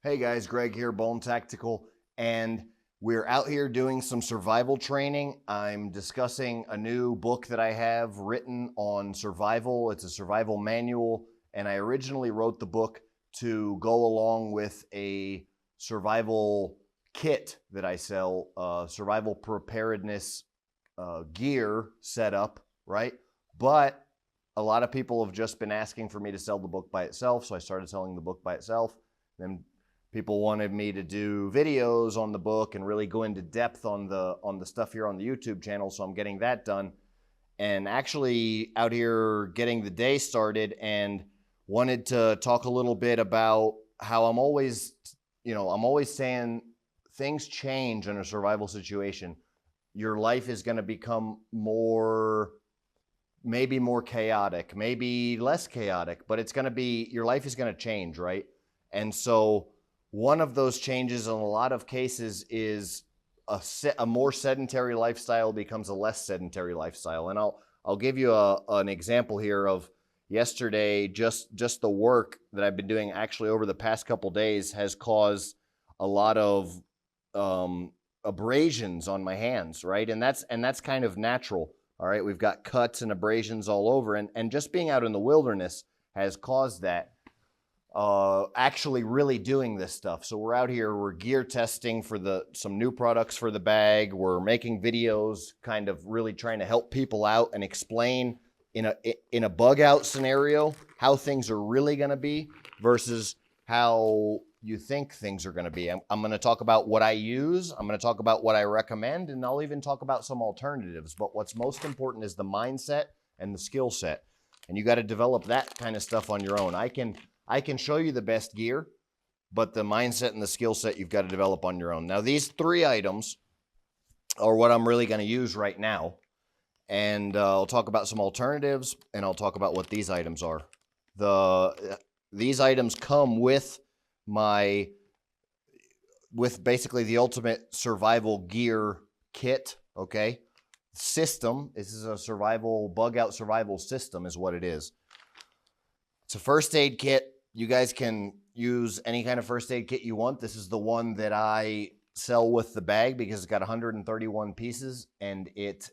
Hey guys, Greg here, Bone Tactical, and we're out here doing some survival training. I'm discussing a new book that I have written on survival. It's a survival manual, and I originally wrote the book to go along with a survival kit that I sell, survival preparedness gear setup, right? But a lot of people have just been asking for me to sell the book by itself, so I started selling the book by itself. Then people wanted me to do videos on the book and really go into depth on the stuff here on the YouTube channel, so I'm getting that done. And actually out here getting the day started and wanted to talk a little bit about how I'm always saying things change in a survival situation. Your life is going to become maybe more chaotic, maybe less chaotic, but your life is going to change, right? And so one of those changes in a lot of cases is a more sedentary lifestyle becomes a less sedentary lifestyle. And I'll give you an example here of yesterday. Just the work that I've been doing actually over the past couple days has caused a lot of abrasions on my hands, right? And that's kind of natural. All right, we've got cuts and abrasions all over, and just being out in the wilderness has caused that. Actually really doing this stuff. So we're out here, we're gear testing for some new products for the bag. We're making videos, kind of really trying to help people out and explain in a bug out scenario how things are really going to be versus how you think things are going to be. I'm going to talk about what I use. I'm going to talk about what I recommend, and I'll even talk about some alternatives. But what's most important is the mindset and the skill set. And you got to develop that kind of stuff on your own. I can show you the best gear, but the mindset and the skill set you've got to develop on your own. Now, these three items are what I'm really going to use right now. And I'll talk about some alternatives, and I'll talk about what these items are. These items come with basically the ultimate survival gear kit, okay? System. This is a survival, bug out survival system is what it is. It's a first aid kit. You guys can use any kind of first aid kit you want. This is the one that I sell with the bag because it's got 131 pieces, and it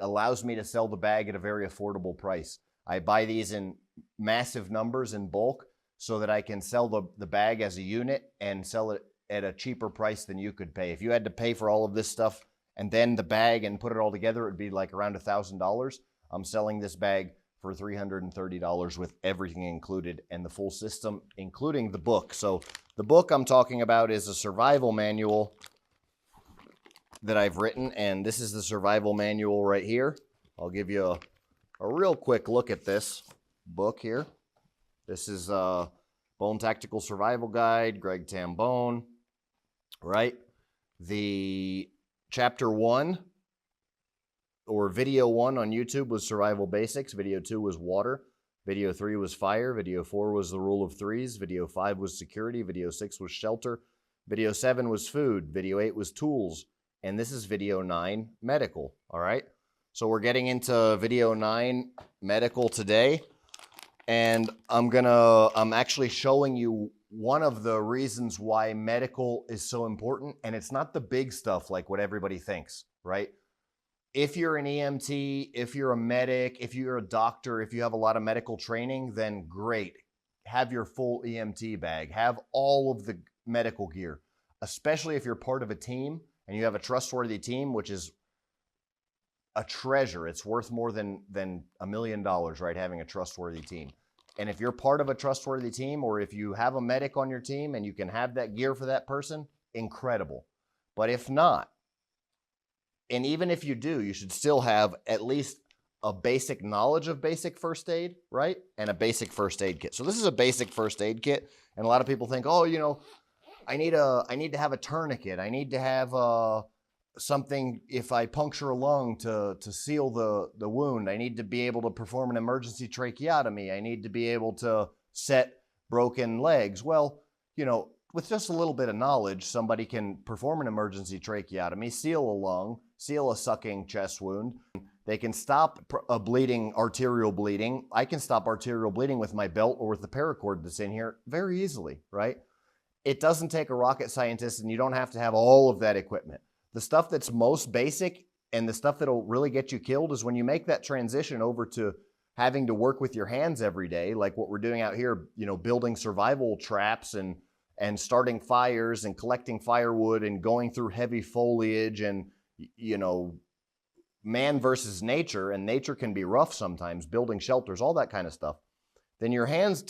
allows me to sell the bag at a very affordable price. I buy these in massive numbers in bulk so that I can sell the bag as a unit and sell it at a cheaper price than you could pay. If you had to pay for all of this stuff and then the bag and put it all together, it would be like around $1,000. I'm selling this bag for $330 with everything included and the full system, including the book. So the book I'm talking about is a survival manual that I've written, and this is the survival manual right here. I'll give you a real quick look at this book here. This is Bone Tactical Survival Guide, Greg Tambone, right? The chapter 1 or video 1 on YouTube was survival basics. Video 2 was water. Video 3 was fire. Video 4 was the rule of threes. Video 5 was security. Video 6 was shelter. Video 7 was food. Video 8 was tools. And this is video 9, medical. All right. So we're getting into video 9, medical today. And I'm actually showing you one of the reasons why medical is so important. And it's not the big stuff like what everybody thinks, right? If you're an EMT, if you're a medic, if you're a doctor, if you have a lot of medical training, then great. Have your full EMT bag. Have all of the medical gear, especially if you're part of a team and you have a trustworthy team, which is a treasure. It's worth more than $1 million, right? Having a trustworthy team. And if you're part of a trustworthy team, or if you have a medic on your team and you can have that gear for that person, incredible. But if not, and even if you do, you should still have at least a basic knowledge of basic first aid, right? And a basic first aid kit. So this is a basic first aid kit. And a lot of people think, oh, I need to have a tourniquet. I need to have something if I puncture a lung to seal the wound. I need to be able to perform an emergency tracheotomy. I need to be able to set broken legs. Well, with just a little bit of knowledge, somebody can perform an emergency tracheotomy, seal a lung, seal a sucking chest wound. They can stop arterial bleeding. I can stop arterial bleeding with my belt or with the paracord that's in here very easily, right? it doesn't take a rocket scientist, and you don't have to have all of that equipment. The stuff that's most basic and the stuff that'll really get you killed is when you make that transition over to having to work with your hands every day, like what we're doing out here, you know, building survival traps and starting fires and collecting firewood and going through heavy foliage and, you know, man versus nature, and nature can be rough sometimes, building shelters, all that kind of stuff. Then your hands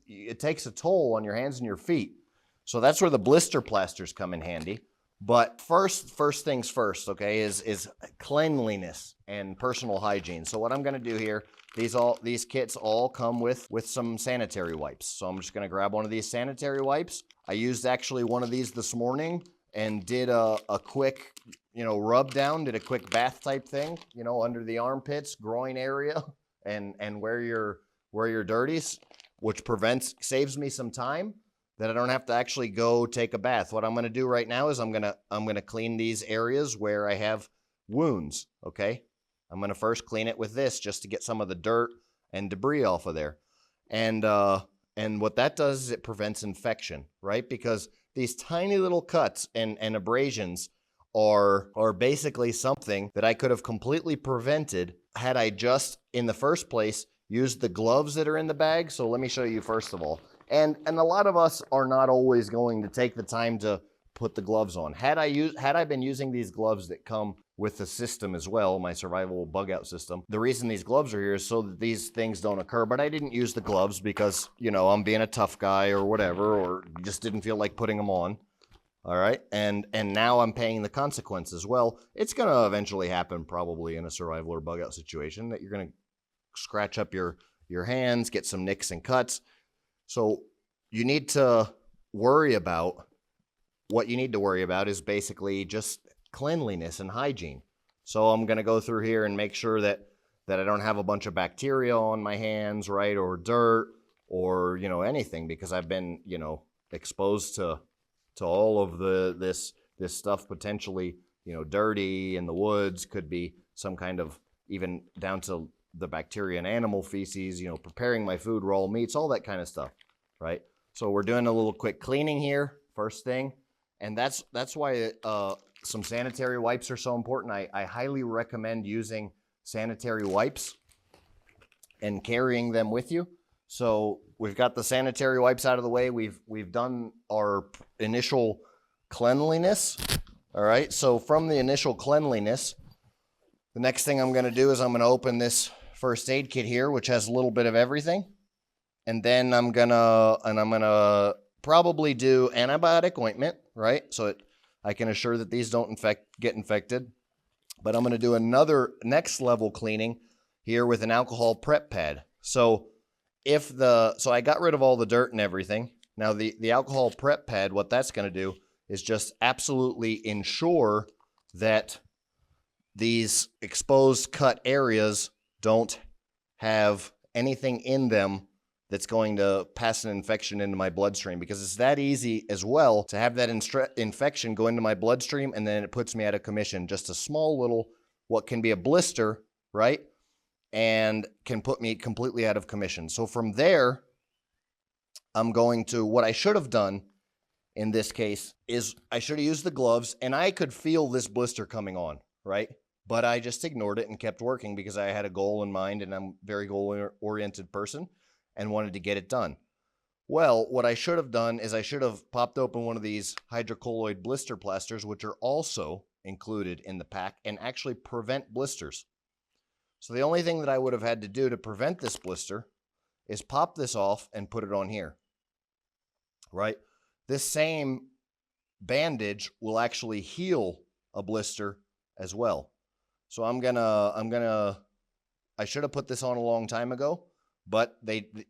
it takes a toll on your hands and your feet. So that's where the blister plasters come in handy. But first things first, okay, is cleanliness and personal hygiene. So what I'm going to do here, these kits all come with some sanitary wipes. So I'm just going to grab one of these sanitary wipes. I used actually one of these this morning and did a quick, you know, rub down, did a quick bath type thing, you know, under the armpits, groin area, and where you're dirty, which saves me some time, that I don't have to actually go take a bath. What I'm going to do right now is I'm going to clean these areas where I have wounds, okay? I'm going to first clean it with this just to get some of the dirt and debris off of there. And what that does is it prevents infection, right? Because these tiny little cuts and abrasions are basically something that I could have completely prevented had I just, in the first place, used the gloves that are in the bag. So let me show you first of all. And a lot of us are not always going to take the time to put the gloves on. Had I been using these gloves that come with the system as well, my survival bug out system, the reason these gloves are here is so that these things don't occur. But I didn't use the gloves because, you know, I'm being a tough guy or whatever, or just didn't feel like putting them on. All right, and now I'm paying the consequences. Well, it's going to eventually happen probably in a survival or bug out situation that you're going to scratch up your hands, get some nicks and cuts. So you need to worry about, what you need to worry about is basically just cleanliness and hygiene. So I'm going to go through here and make sure that I don't have a bunch of bacteria on my hands, right, or dirt or, you know, anything, because I've been, you know, exposed to all of this stuff potentially, you know, dirty in the woods, could be some kind of, even down to the bacteria and animal feces, you know, preparing my food, raw meats, all that kind of stuff, right? So we're doing a little quick cleaning here, first thing. And that's why some sanitary wipes are so important. I highly recommend using sanitary wipes and carrying them with you. So we've got the sanitary wipes out of the way. We've done our initial cleanliness. All right, so from the initial cleanliness, the next thing I'm going to do is I'm going to open this first aid kit here, which has a little bit of everything. And then I'm going to probably do antibiotic ointment, right? So I can assure that these don't get infected. But I'm going to do another next level cleaning here with an alcohol prep pad. So I got rid of all the dirt and everything. Now the alcohol prep pad, what that's going to do is just absolutely ensure that these exposed cut areas don't have anything in them that's going to pass an infection into my bloodstream, because it's that easy as well to have that infection go into my bloodstream, and then it puts me out of commission. Just a small little, what can be a blister, right? And can put me completely out of commission. So from there, I'm going to, what I should have done in this case is I should have used the gloves, and I could feel this blister coming on, right? But I just ignored it and kept working because I had a goal in mind, and I'm a very goal-oriented person and wanted to get it done. Well, what I should have done is I should have popped open one of these hydrocolloid blister plasters, which are also included in the pack and actually prevent blisters. So the only thing that I would have had to do to prevent this blister is pop this off and put it on here, right? This same bandage will actually heal a blister as well. So I should have put this on a long time ago, but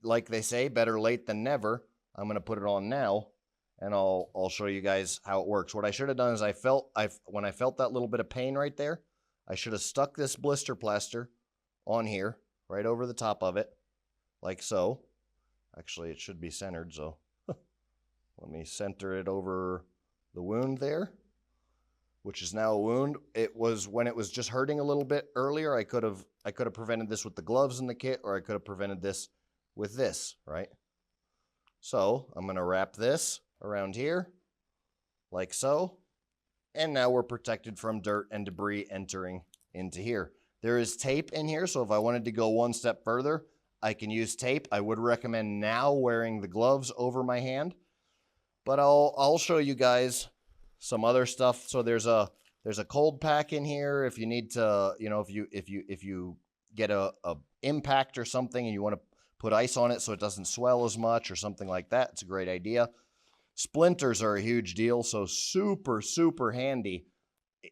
like they say, better late than never. I'm going to put it on now, and I'll show you guys how it works. What I should have done is when I felt that little bit of pain right there, I should have stuck this blister plaster on here, right over the top of it, like so. Actually, it should be centered, so let me center it over the wound there, which is now a wound. It was when it was just hurting a little bit earlier. I could have prevented this with the gloves in the kit, or I could have prevented this with this, right? So I'm going to wrap this around here, like so. And now we're protected from dirt and debris entering into here. There is tape in here, so if I wanted to go one step further, I can use tape. I would recommend now wearing the gloves over my hand, but I'll show you guys some other stuff. So there's a cold pack in here if you need to, you know, if you get a impact or something and you want to put ice on it so it doesn't swell as much or something like that. It's a great idea. Splinters are a huge deal, so super handy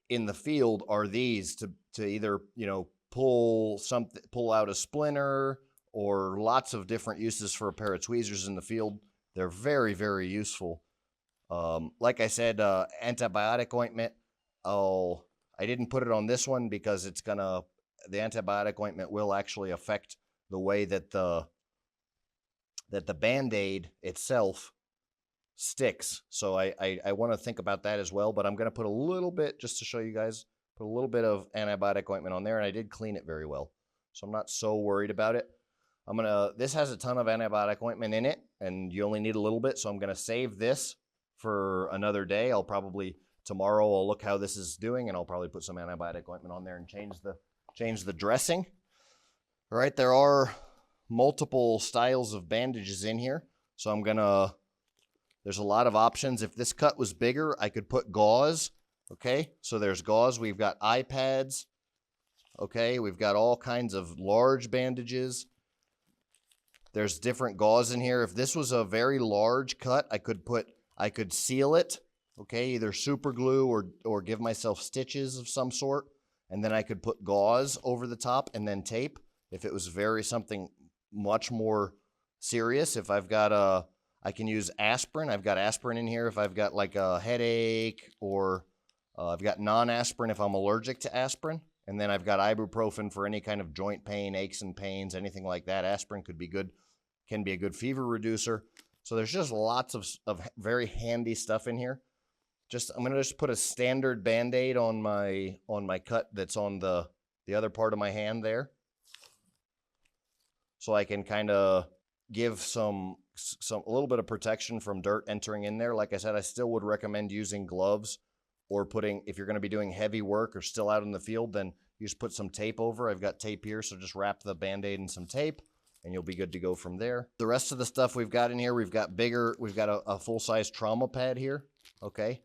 in the field are these to either, you know, pull out a splinter, or lots of different uses for a pair of tweezers in the field. They're very useful. Like I said, antibiotic ointment. I didn't put it on this one because the antibiotic ointment will actually affect the way that the Band-Aid itself sticks. So I want to think about that as well, but I'm going to put a little bit, just to show you guys, put a little bit of antibiotic ointment on there, and I did clean it very well. So I'm not so worried about it. This has a ton of antibiotic ointment in it, and you only need a little bit, so I'm going to save this for another day. Tomorrow I'll look how this is doing, and I'll probably put some antibiotic ointment on there and change the dressing. All right, there are multiple styles of bandages in here, so there's a lot of options. If this cut was bigger, I could put gauze. Okay, so there's gauze. We've got eye pads. Okay, we've got all kinds of large bandages. There's different gauze in here. If this was a very large cut, I could seal it. Okay, either super glue or give myself stitches of some sort, and then I could put gauze over the top and then tape. If it was something much more serious, if I've got I can use aspirin. I've got aspirin in here if I've got like a headache, or I've got non-aspirin if I'm allergic to aspirin. And then I've got ibuprofen for any kind of joint pain, aches and pains, anything like that. Aspirin can be a good fever reducer. So there's just lots of very handy stuff in here. I'm going to just put a standard Band-Aid on my cut that's on the other part of my hand there. So I can kind of give a little bit of protection from dirt entering in there. Like I said, I still would recommend using gloves, or if you're going to be doing heavy work or still out in the field, then you just put some tape over. I've got tape here, so just wrap the Band-Aid in some tape and you'll be good to go from there. The rest of the stuff we've got in here, we've got a full-size trauma pad here. Okay.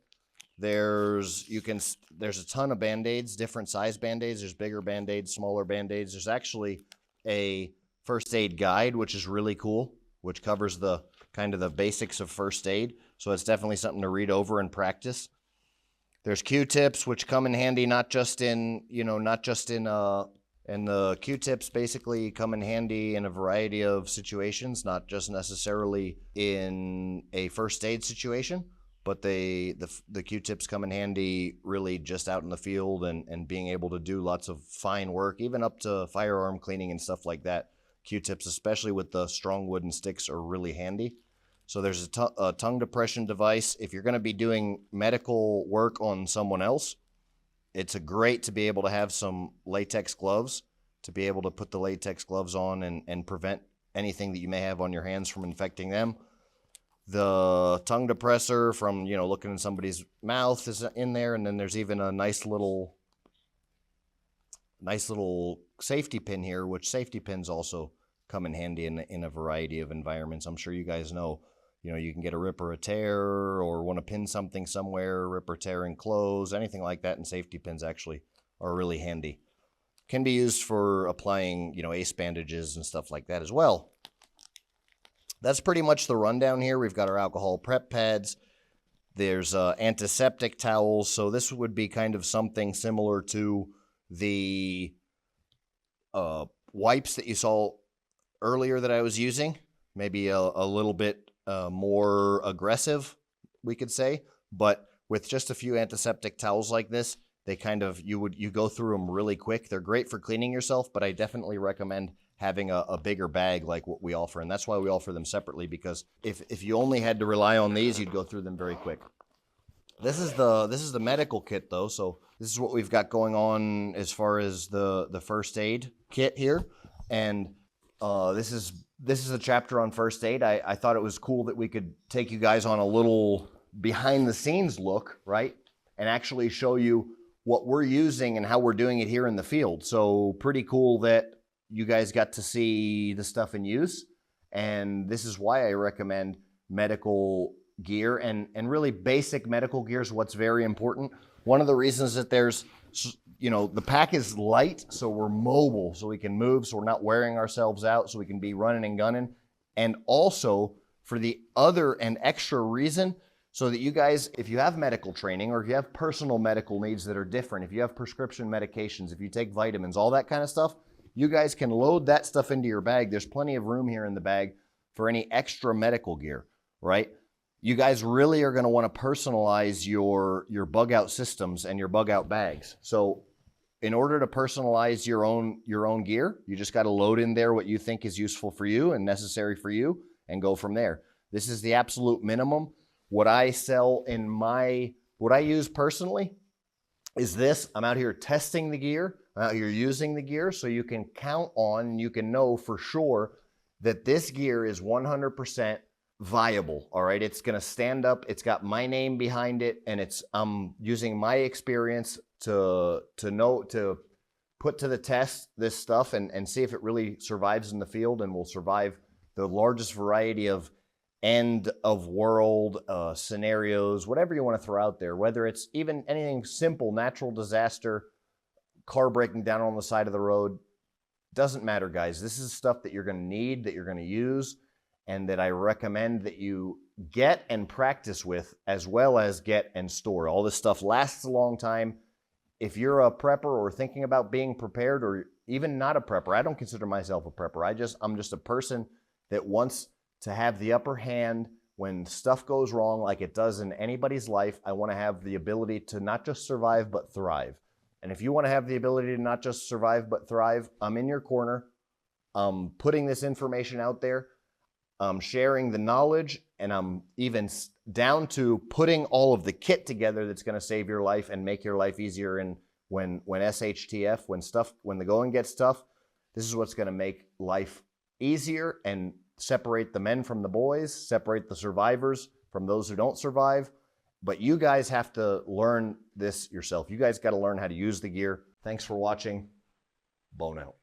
There's a ton of Band-Aids, different size Band-Aids. There's bigger Band-Aids, smaller Band-Aids. There's actually a first aid guide, which is really cool, which covers the kind of the basics of first aid. So it's definitely something to read over and practice. There's Q-tips, which come in handy, and the Q-tips basically come in handy in a variety of situations, not just necessarily in a first aid situation, but the Q-tips come in handy really just out in the field and being able to do lots of fine work, even up to firearm cleaning and stuff like that. Q-tips, especially with the strong wooden sticks, are really handy. So there's a tongue depression device. If you're going to be doing medical work on someone else, it's great to be able to have some latex gloves, to be able to put the latex gloves on and prevent anything that you may have on your hands from infecting them. The tongue depressor from, looking in somebody's mouth is in there, and then there's even a nice little safety pin here, which safety pins also come in handy in a variety of environments. I'm sure you guys know, you can get a rip or a tear, or want to pin something somewhere, rip or tear in clothes, anything like that, and safety pins actually are really handy. Can be used for applying, ace bandages and stuff like that as well. That's pretty much the rundown here. We've got our alcohol prep pads. There's antiseptic towels. So this would be kind of something similar to the wipes that you saw earlier that I was using. Maybe a little bit more aggressive, we could say. But with just a few antiseptic towels like this, they you go through them really quick. They're great for cleaning yourself, but I definitely recommend having a bigger bag like what we offer. And that's why we offer them separately, because if you only had to rely on these, you'd go through them very quick. This is the medical kit though. So this is what we've got going on as far as the first aid kit here. And This is a chapter on first aid. I thought it was cool that we could take you guys on a little behind the scenes look, right? And actually show you what we're using and how we're doing it here in the field. So pretty cool that you guys got to see the stuff in use. And this is why I recommend medical gear and really basic medical gear is what's very important. One of the reasons that there's, you know, the pack is light, so we're mobile, so we can move, so we're not wearing ourselves out, so we can be running and gunning. And also for the other and extra reason, so that you guys, if you have medical training or if you have personal medical needs that are different, if you have prescription medications, if you take vitamins, all that kind of stuff, you guys can load that stuff into your bag. There's plenty of room here in the bag for any extra medical gear, right? You guys really are going to want to personalize your bug out systems and your bug out bags. So in order to personalize your own gear, you just got to load in there what you think is useful for you and necessary for you and go from there. This is the absolute minimum. What I sell in what I use personally is this. I'm out here testing the gear. I'm out here using the gear so you can count on, you can know for sure that this gear is 100% viable. All right. It's going to stand up. It's got my name behind it. And I'm using my experience to put to the test this stuff and see if it really survives in the field and will survive the largest variety of end of world scenarios, whatever you want to throw out there, whether it's even anything simple, natural disaster, car breaking down on the side of the road, doesn't matter, guys. This is stuff that you're going to need, that you're going to use, and that I recommend that you get and practice with, as well as get and store. All this stuff lasts a long time. If you're a prepper or thinking about being prepared, or even not a prepper, I don't consider myself a prepper. I'm just a person that wants to have the upper hand when stuff goes wrong, like it does in anybody's life. I want to have the ability to not just survive, but thrive. And if you want to have the ability to not just survive, but thrive, I'm in your corner. I'm putting this information out there. I'm sharing the knowledge, and I'm even down to putting all of the kit together that's going to save your life and make your life easier. And when SHTF, when the going gets tough, this is what's going to make life easier and separate the men from the boys, separate the survivors from those who don't survive. But you guys have to learn this yourself. You guys got to learn how to use the gear. Thanks for watching. Bone out.